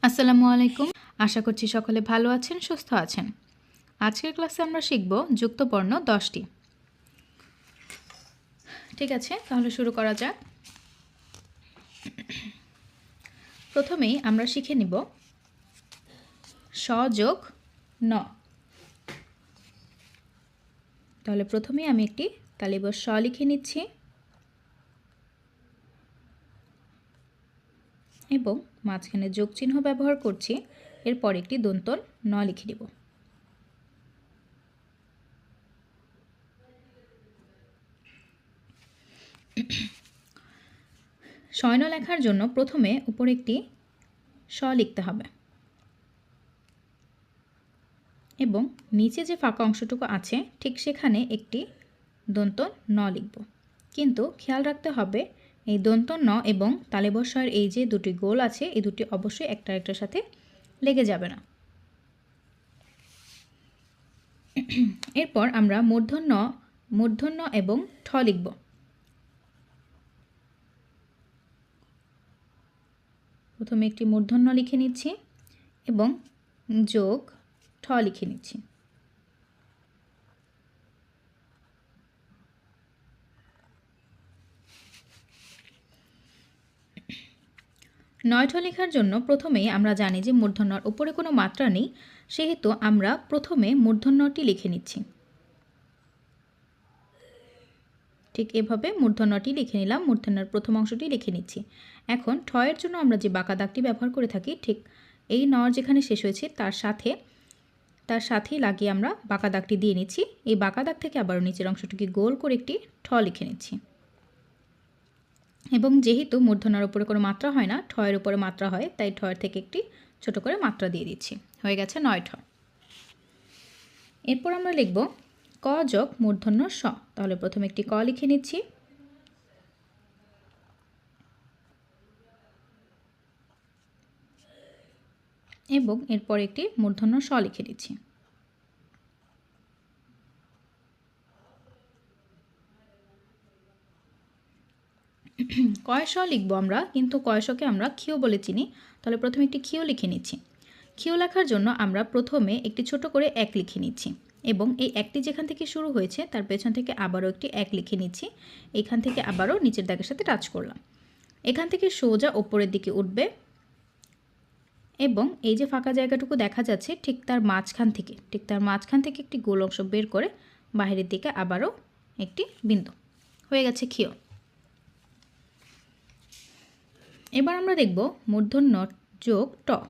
আসসালামু আলাইকুম। আশা করছি সকলে ভালো আছেন, সুস্থ আছেন। আজকের ক্লাসে আমরা শিখব যুক্ত বর্ণ 10টি। ঠিক আছে, তাহলে শুরু করা যাক। প্রথমেই আমরা শিখে নিব স যোগ ন। তাহলে প্রথমেই আমি একটি তালিবস্য স লিখে নিচ্ছি এবং মাঝখানে যোগ চিহ্ন ব্যবহার করছি। এরপর একটি দন্তল ন লিখে দিব। শয়ন লেখার জন্য প্রথমে উপরে একটি স লিখতে হবে এবং নিচে যে ফাঁকা অংশটুকু আছে ঠিক সেখানে একটি দন্ত ন লিখব। কিন্তু খেয়াল রাখতে হবে এই দন্ত ন এবং তালবস্যর এই যে দুটি গোল আছে এই দুটি অবশ্যই একটা একটার সাথে লেগে যাবে না। এরপর আমরা মূর্ধন্য এবং ঠ লিখব। প্রথমে একটি মূর্ধন্য লিখে নিচ্ছি এবং যোগ ঠ লিখে নিচ্ছি। নয়ঠ লেখার জন্য প্রথমেই আমরা জানি যে মূর্ধন্যর উপরে কোনো মাত্রা নেই, সেহেতু আমরা প্রথমে মূর্ধন্যটি লিখে নিচ্ছি। ঠিক এভাবে মূর্ধন্যটি লিখে নিলাম, মূর্ধন্যর প্রথম অংশটি লিখে নিচ্ছি। এখন ঠয়ের জন্য আমরা যে বাঁকা দাগটি ব্যবহার করে থাকি ঠিক এই নর যেখানে শেষ হয়েছে তার সাথেই লাগিয়ে আমরা বাঁকা দাগটি দিয়ে নিচ্ছি। এই বাঁকা দাগ থেকে আবারও নিচের অংশটিকে গোল করে একটি ঠ লিখে নিচ্ছি এবং যেহেতু মূর্ধন্যর উপরে কোনো মাত্রা হয় না, ঠয়ের উপরে মাত্রা হয়, তাই ঠয়ের থেকে একটি ছোট করে মাত্রা দিয়ে দিচ্ছি। হয়ে গেছে 9 ঠ। এরপর আমরা লিখব ক যোগ মূর্ধন্য স। তাহলে প্রথমে একটি ক লিখে নিচ্ছি এবং এরপর একটি মূর্ধন্য স লিখে দিচ্ছি। কয় স লিখব আমরা, কিন্তু কয় শকে আমরা ক্ষিয় বলে চিনি। তাহলে প্রথমে একটি ক্ষিয় লিখে নিচ্ছি। ক্ষিয় লেখার জন্য আমরা প্রথমে একটি ছোট করে এক লিখে নিচ্ছি এবং এই একটি যেখান থেকে শুরু হয়েছে তার পেছন থেকে আবারও একটি এক লিখে নিচ্ছি। এখান থেকে আবারও নিচের দাগের সাথে টাচ করলাম। এখান থেকে সোজা ওপরের দিকে উঠবে এবং এই যে ফাঁকা জায়গাটুকু দেখা যাচ্ছে ঠিক তার মাঝখান থেকে একটি গোল অংশ বের করে বাইরের দিকে আবারও একটি বিন্দু। হয়ে গেছে ক্ষিয়। এবার আমরা দেখব মূর্ধন্য যোগ ট।